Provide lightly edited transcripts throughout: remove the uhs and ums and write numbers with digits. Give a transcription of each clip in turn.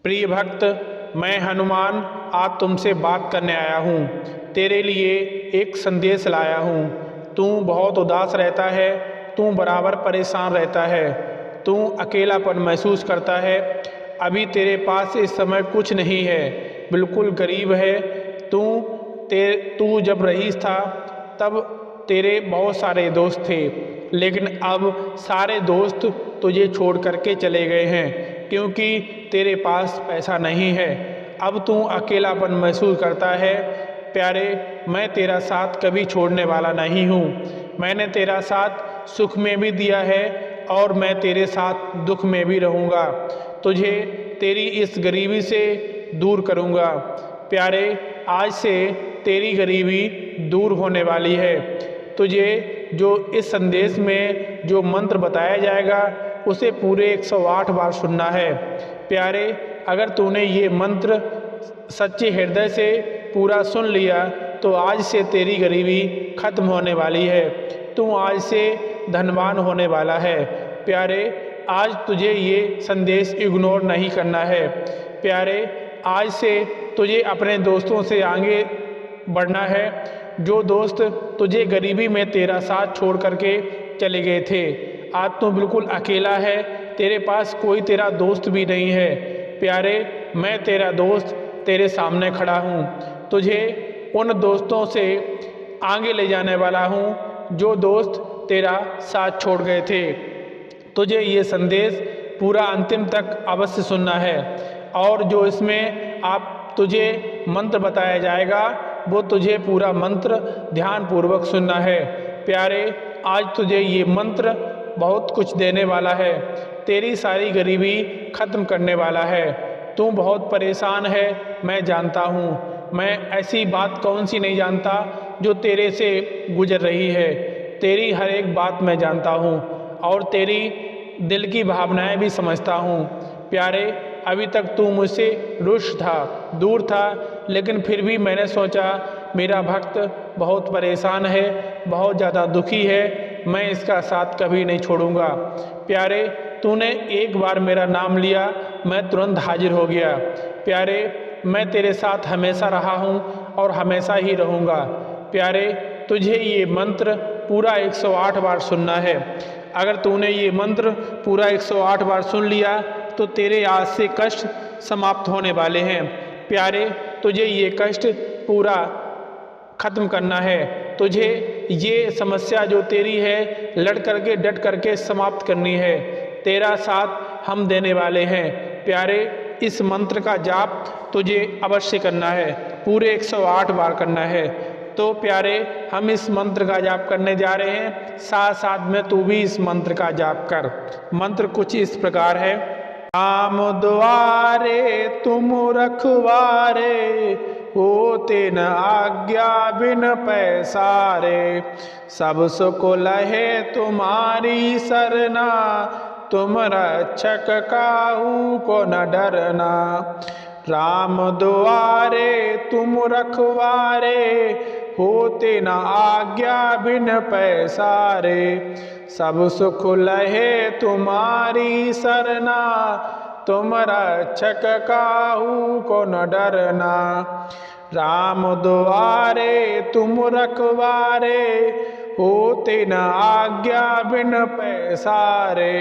प्रिय भक्त, मैं हनुमान आज तुमसे बात करने आया हूँ। तेरे लिए एक संदेश लाया हूँ। तू बहुत उदास रहता है, तू बराबर परेशान रहता है, तू अकेलापन महसूस करता है। अभी तेरे पास इस समय कुछ नहीं है, बिल्कुल गरीब है। तू जब रईस था तब तेरे बहुत सारे दोस्त थे, लेकिन अब सारे दोस्त तुझे छोड़ करके चले गए हैं क्योंकि तेरे पास पैसा नहीं है। अब तू अकेलापन महसूस करता है। प्यारे, मैं तेरा साथ कभी छोड़ने वाला नहीं हूँ। मैंने तेरा साथ सुख में भी दिया है और मैं तेरे साथ दुख में भी रहूँगा। तुझे तेरी इस गरीबी से दूर करूँगा। प्यारे, आज से तेरी गरीबी दूर होने वाली है। तुझे जो इस संदेश में जो मंत्र बताया जाएगा उसे पूरे 108 बार सुनना है। प्यारे, अगर तूने ये मंत्र सच्चे हृदय से पूरा सुन लिया तो आज से तेरी गरीबी खत्म होने वाली है। तू आज से धनवान होने वाला है। प्यारे, आज तुझे ये संदेश इग्नोर नहीं करना है। प्यारे, आज से तुझे अपने दोस्तों से आगे बढ़ना है। जो दोस्त तुझे गरीबी में तेरा साथ छोड़ करके चले गए थे, आज तू बिल्कुल अकेला है। तेरे पास कोई तेरा दोस्त भी नहीं है। प्यारे, मैं तेरा दोस्त तेरे सामने खड़ा हूँ। तुझे उन दोस्तों से आगे ले जाने वाला हूँ जो दोस्त तेरा साथ छोड़ गए थे। तुझे ये संदेश पूरा अंतिम तक अवश्य सुनना है और जो इसमें तुझे मंत्र बताया जाएगा वो तुझे पूरा मंत्र ध्यानपूर्वक सुनना है। प्यारे, आज तुझे ये मंत्र बहुत कुछ देने वाला है। तेरी सारी गरीबी खत्म करने वाला है। तू बहुत परेशान है, मैं जानता हूँ। मैं ऐसी बात कौन सी नहीं जानता जो तेरे से गुजर रही है। तेरी हर एक बात मैं जानता हूँ और तेरी दिल की भावनाएं भी समझता हूँ। प्यारे, अभी तक तू मुझसे रुष्ट था, दूर था, लेकिन फिर भी मैंने सोचा मेरा भक्त बहुत परेशान है, बहुत ज़्यादा दुखी है, मैं इसका साथ कभी नहीं छोड़ूंगा। प्यारे, तूने एक बार मेरा नाम लिया, मैं तुरंत हाजिर हो गया। प्यारे, मैं तेरे साथ हमेशा रहा हूँ और हमेशा ही रहूँगा। प्यारे, तुझे ये मंत्र पूरा 108 बार सुनना है। अगर तूने ये मंत्र पूरा 108 बार सुन लिया तो तेरे आज से कष्ट समाप्त होने वाले हैं। प्यारे, तुझे ये कष्ट पूरा खत्म करना है। तुझे ये समस्या जो तेरी है लड़ करके डट करके समाप्त करनी है। तेरा साथ हम देने वाले हैं। प्यारे, इस मंत्र का जाप तुझे अवश्य करना है, पूरे 108 बार करना है। तो प्यारे, हम इस मंत्र का जाप करने जा रहे हैं, साथ साथ में तू भी इस मंत्र का जाप कर। मंत्र कुछ इस प्रकार है। राम द्वारे तुम रखवारे, होते न आज्ञा बिन पैसारे। सब सुख लहे तुम्हारी सरना, तुम रक्षक काहू को न डरना। राम द्वारे तुम रखवारे, होते न आज्ञा बिन पैसारे। सब सुख लहे तुम्हारी सरना, तुम रक्षक काहू को न डरना। राम द्वारे तुम रखवारे, होते न आज्ञा बिन पैसारे।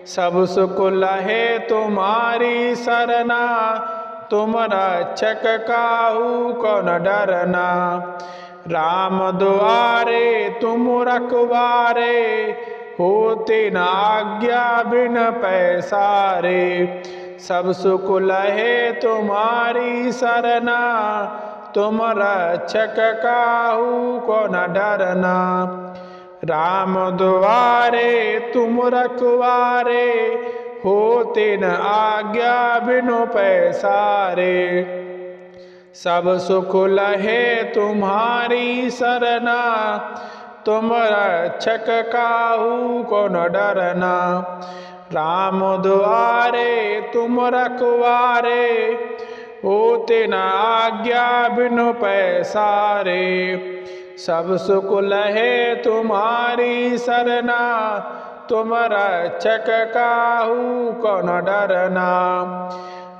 सब सुख लहे तुम्हारी सरना, तुम रक्षक काहू को न डरना। राम द्वारे तुम रखवारे, होते न आज्ञा बिन पैसारे। सब सुख लहे तुम्हारी सरना, तुम रक्षक काहू को न डरना। राम द्वारे तुम रखवारे, होते न आज्ञा बिनु पैसारे। सब सुख लहे तुम्हारी सरना, तुम रक्षक काहू को न डरना। राम द्वारे तुम रखवारे, होते न आज्ञा बिनु पैसारे। सब सुख लहे तुम्हारी सरना, तुम रक्षक काहू को न डरना।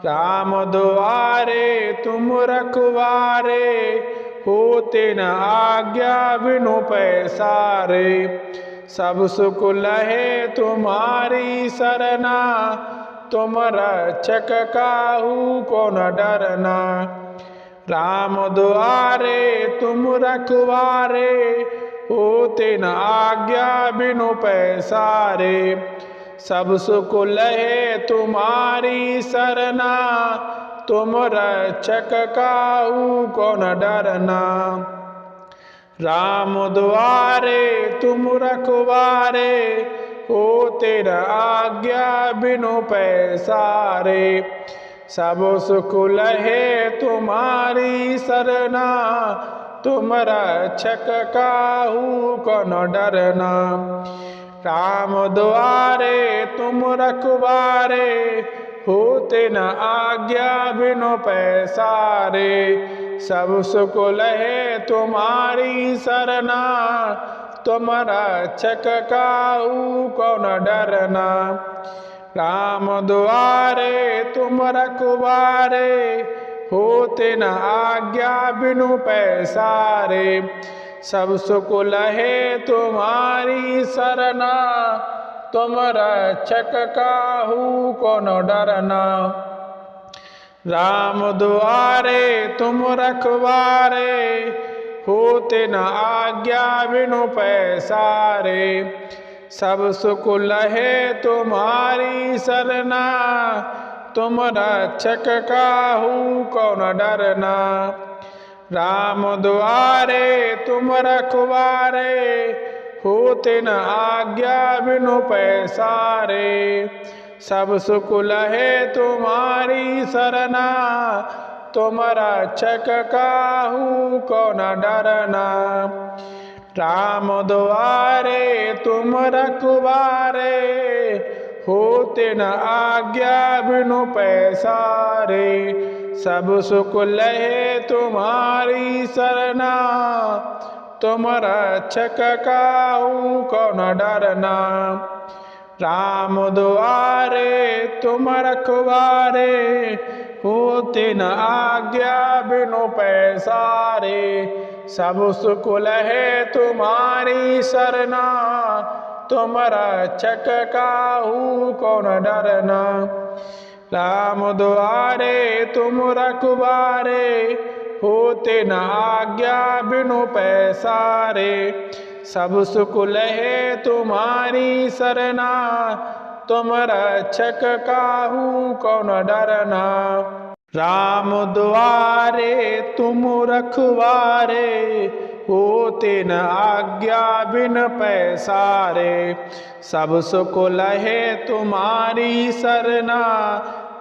राम द्वारे तुम रखवारे, होते न आज्ञा बिनु पैसारे। सब सुख लहे तुम्हारी सरना, तुम रक्षक काहू को न डरना। राम द्वारे तुम रखवारे, होते न आज्ञा बिनु पैसारे। सब सुख लहे तुम्हारी सरना, तुम रक्षक काहू को न डरना। राम द्वारे तुम रखवारे, होते न आज्ञा बिनु पैसारे। सब सुख लहे तुम्हारी सरना, तुम रक्षक काहू को न डरना। राम द्वारे तुम रखवारे, होते न आज्ञा बिनु पैसारे। सब सुख लहे तुम्हारी सरना, तुम रक्षक काहू को न डरना। राम द्वारे तुम रखवारे, होते न आज्ञा बिनु पैसारे। सब सुख लहे तुम्हारी सरना, तुम रक्षक काहू को न डरना। राम द्वारे तुम रखवारे, होते न आज्ञा बिनु पैसारे। सब सुख लहे तुम्हारी सरना, तुम रक्षक काहू को न डरना। राम द्वारे तुम रखवारे, होते न आज्ञा बिनु पैसारे। सब सुख लहे तुम्हारी सरना, तुम रक्षक काहू को न डरना। राम द्वारे तुम रखवारे, होते न आज्ञा बिनु पैसारे। सब सुख लहे तुम्हारी सरना, तुम रक्षक काहू को न डरना। राम द्वारे तुम रखवारे, होते न आज्ञा बिनु पैसारे। सब सुख लहे तुम्हारी सरना, तुम रक्षक काहू को न डरना। राम द्वारे तुम रखवारे, होते न आज्ञा बिनु पैसारे। सब सुख लहे तुम्हारी सरना, तुम रक्षक काहू को न डरना। राम द्वारे तुम रखवारे, होते न आज्ञा बिन पैसारे। सब सुख लहे तुम्हारी सरना,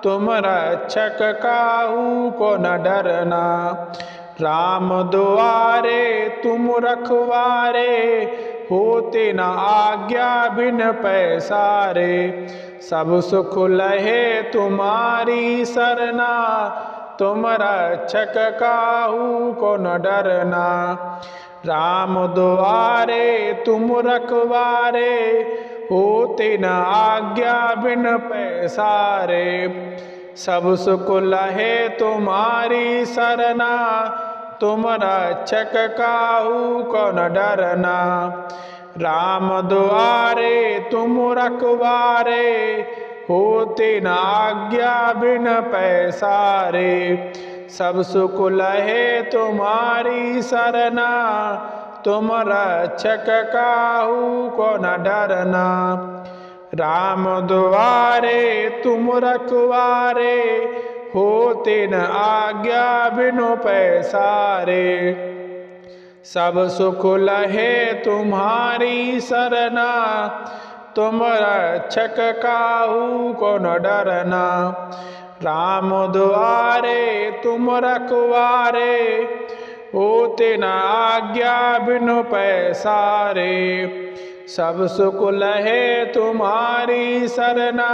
तुम रक्षक काहू को न डरना। राम द्वारे तुम रखवारे, होते न आज्ञा बिन पैसारे। सब सुख लहे तुम्हारी सरना, तुम रक्षक काहू को न डरना। राम द्वारे तुम रखवारे, होते न आज्ञा बिन पैसारे। सब सुख लहे तुम्हारी सरना, तुम रक्षक काहू को न डरना। राम द्वारे तुम रखवारे, होते न आज्ञा बिन पैसारे। सब सुख लहे तुम्हारी सरना, तुम रक्षक काहू को न डरना। राम द्वारे तुम रखवारे, होते न आज्ञा बिनु पैसारे। सब सुख लहे तुम्हारी सरना, तुम रक्षक काहू को न डरना। राम द्वारे तुम रखवारे, होते न आज्ञा बिनु पैसारे। सब सुख लहे तुम्हारी सरना,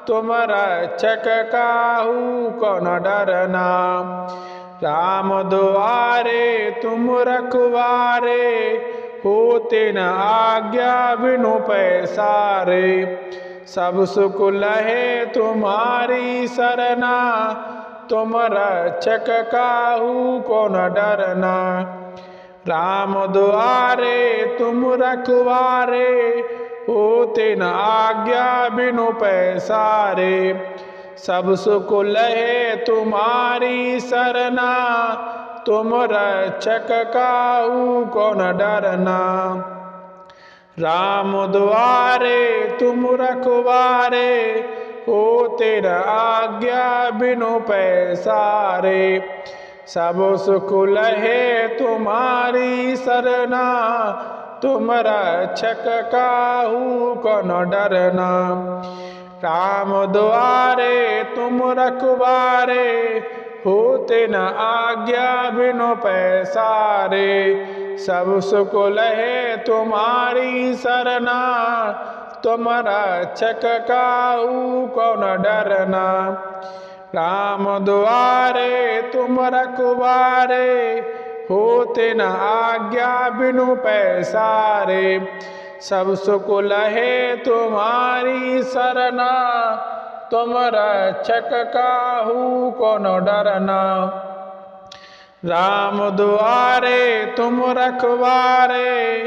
तुम रक्षक काहू को न डरना। राम द्वारे तुम रखवारे, होते न आज्ञा बिनु पैसारे। सब सुख लहे तुम्हारी सरना, तुम रक्षक काहू को न डरना। राम द्वारे तुम रखवारे, होते न आज्ञा बिनु पैसारे। सब सुख लहे तुम्हारी सरना, तुम रक्षक काहू को न डरना। राम द्वारे तुम रखवारे, होते न आज्ञा बिनु पैसारे। सब सुख लहे तुम्हारी सरना, तुम रक्षक काहू को न डरना। राम द्वारे तुम रखवारे, होते न आज्ञा बिनु पैसारे। सब सुख लहे तुम्हारी सरना, तुम रक्षक काहू को न डरना। राम द्वारे तुम रखवारे, होते न आज्ञा बिनु पैसारे। सब सुख लहे तुम्हारी सरना, तुम रक्षक काहू को न डरना। राम द्वारे तुम रखवारे,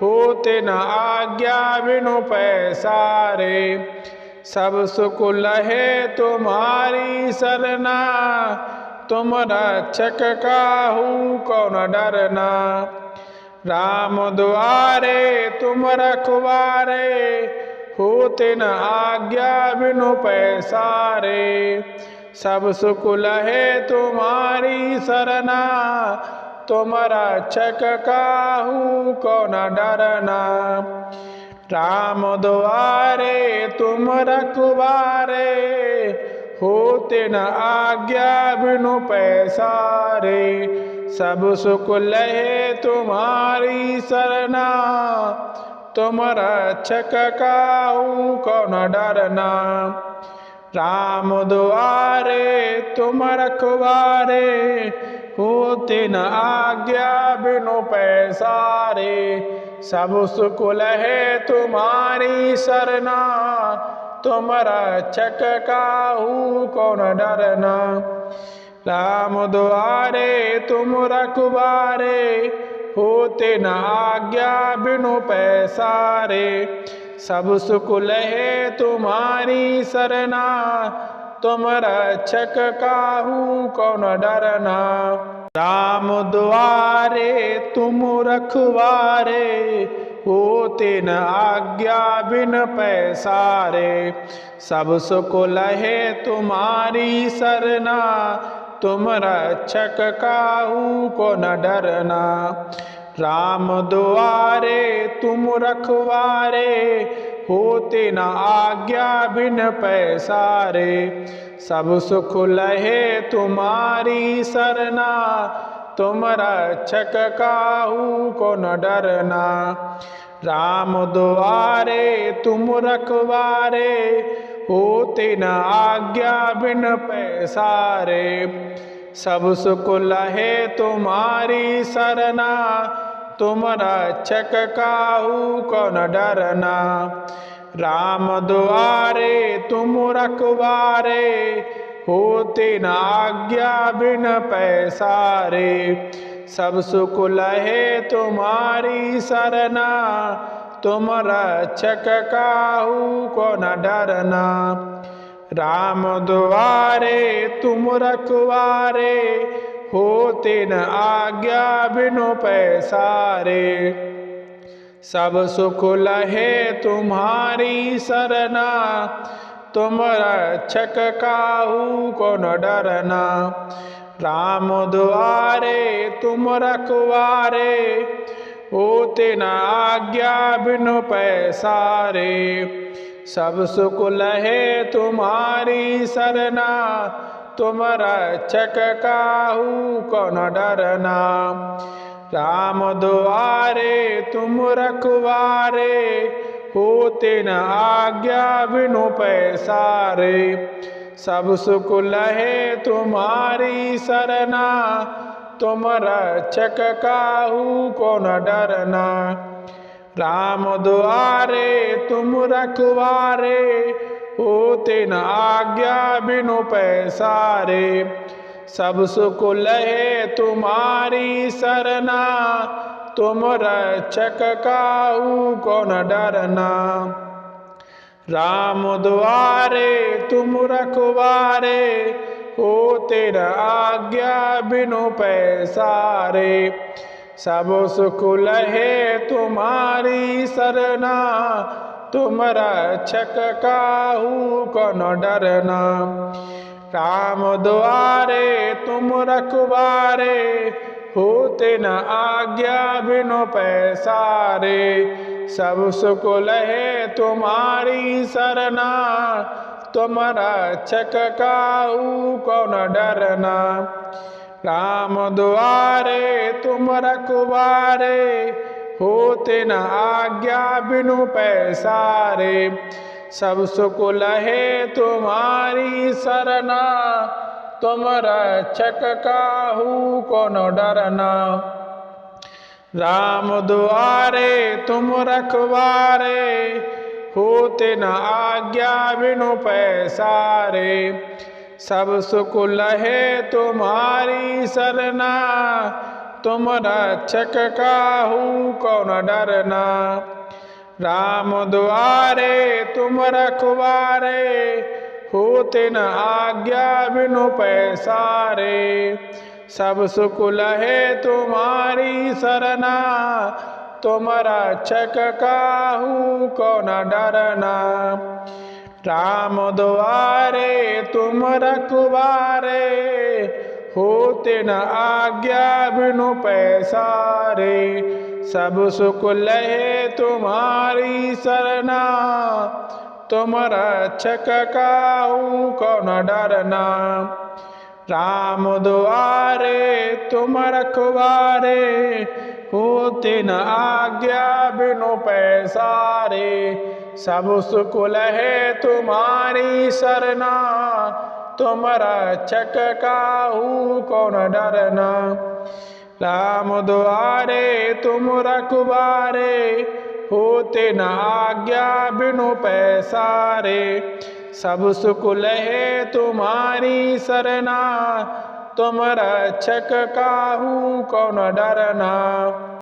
होते न आज्ञा बिनु पैसारे। सब सुख लहे तुम्हारी सरना, तुम रक्षक काहू को न डरना। राम द्वारे तुम रखवारे, होते न आज्ञा बिनु पैसारे। सब सुख लहे तुम्हारी सरना, तुम रक्षक काहू को न डरना। राम द्वारे तुम रखवारे, होते न आज्ञा बिनु पैसारे। सब सुख लहे तुम्हारी सरना, तुम रक्षक काहू को न डरना। राम द्वारे तुम रखवारे, होते न आज्ञा बिनु पैसारे। सब सुख लहे तुम्हारी सरना, तुम रक्षक काहू को न डरना। राम द्वारे तुम रखवारे, होते न आज्ञा बिनु पैसारे। सब सुख लहे तुम्हारी सरना, तुम रक्षक काहू को न डरना। राम द्वारे तुम रखवारे, होते न आज्ञा बिन पैसारे। सब सुख लहे तुम्हारी सरना, तुम रक्षक काहू को न डरना। राम द्वारे तुम रखवारे, होते न आज्ञा बिन पैसारे। सब सुख लहे तुम्हारी सरना, तुम रक्षक काहू को न डरना। राम द्वारे तुम रखवारे, होते न आज्ञा बिन पैसारे। सब सुख लहे तुम्हारी सरना, तुम रक्षक काहू को न डरना। राम द्वारे तुम रखवारे, होते न आज्ञा बिन पैसारे। सब सुख लहे तुम्हारी सरना, तुम रक्षक काहू को न डरना। राम द्वारे तुम रखवारे, होते न आज्ञा बिनु पैसारे। सब सुख लहे तुम्हारी सरना, तुम रक्षक काहू को न डरना। राम द्वारे तुम रखवारे, होते न आज्ञा बिनु पैसारे। सब सुख लहे तुम्हारी सरना, तुम रक्षक काहू को न डरना। राम द्वारे तुम रखवारे, होते न आज्ञा बिनु पैसारे। सब सुख लहे तुम्हारी सरना, तुम रक्षक काहू को न डरना। राम दुआरे तुम रखवारे, होते न आज्ञा बिनु पैसारे। सब सुख लहे तुम्हारी सरना, तुम रक्षक काहू को न डरना। राम दुआरे तुम रखवारे, होते न आज्ञा बिनु पैसारे। सब सुख लहे तुम्हारी सरना, तुम रक्षक काहू को न डरना। राम दुआरे तुम रखवारे, होते न आज्ञा बिनु पैसारे। सब सुख लहे तुम्हारी सरना, तुम रक्षक काहू को न डरना। राम दुआरे तुम रखवारे, होते न आज्ञा बिनु पैसारे। सब सुख लहे तुम्हारी सरना, तुम रक्षक काहू को न डरना। राम दुआरे तुम रखवारे, होते न आज्ञा बिनु पैसारे। सब सुख लहे तुम्हारी सरना, तुम रक्षक काहू को न डरना। राम दुआरे तुम रखवारे, होते न आज्ञा बिनु पैसारे। सब सुख लहे तुम्हारी सरना, तुम रक्षक काहू को न डरना। राम दुआरे तुम रखवारे, होते न आज्ञा बिनु पैसारे। सब सुख लहे तुम्हारी सरना, तुम रक्षक काहू को न डरना। राम दुआरे तुम रखवारे, होते न आज्ञा बिनु पैसारे। सब सुख लहे तुम्हारी सरना, तुम रक्षक काहू को न डरना। राम दुआरे तुम रखवारे, होते न आज्ञा बिनु पैसारे। सब सुख लहे तुम्हारी सरना, तुम रक्षक काहू को न डरना।